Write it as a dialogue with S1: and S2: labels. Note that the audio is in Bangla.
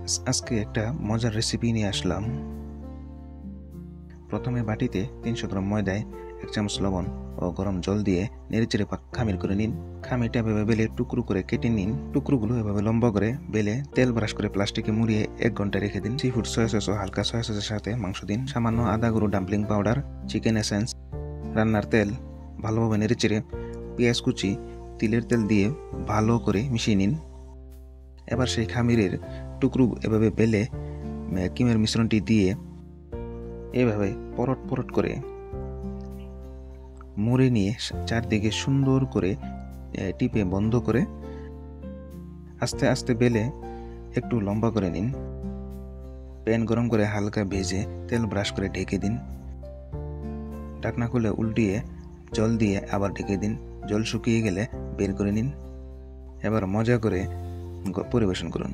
S1: আজকে একটা মজার রেসিপি নিয়ে আসলাম। প্রথমে বাটিতে 300 গ্রাম ময়দায় 1 চামচ লবণ ও গরম জল দিয়ে নেড়েচেড়ে খামির করে নিন। খামিরটা এভাবে বেলে টুকরো করে কেটে নিন। টুকরোগুলো এভাবে লম্বা করে বেলে তেল ব্রাশ করে প্লাস্টিকে মুড়িয়ে 1 ঘন্টা রেখে দিন। সি ফুড সয়া সস ও হালকা সয়া সসের সাথে মাংস দিন। সামান্য আদা গুঁড়ো, ডাম্পলিং পাউডার, চিকেন এসেন্স, রান্নার তেল ভালোভাবে নেড়েচেড়ে পেঁয়াজ কুচি, তিলের তেল দিয়ে ভালো করে মিশিয়ে নিন। এবার সেই খামিরের টুকরো এভাবে বেলে কিমের মিশ্রণটি দিয়ে এভাবে পরট পরট করে মুড়ে নিয়ে চারদিকে সুন্দর করে টিপে বন্ধ করে আস্তে আস্তে বেলে একটু লম্বা করে নিন। প্যান গরম করে হালকা ভেজে তেল ব্রাশ করে ঢেকে দিন। ঢাকনা খুলে উল্টিয়ে জল দিয়ে আবার ঢেকে দিন। জল শুকিয়ে গেলে বের করে নিন। এবার মজা করে পরিবেশন করুন।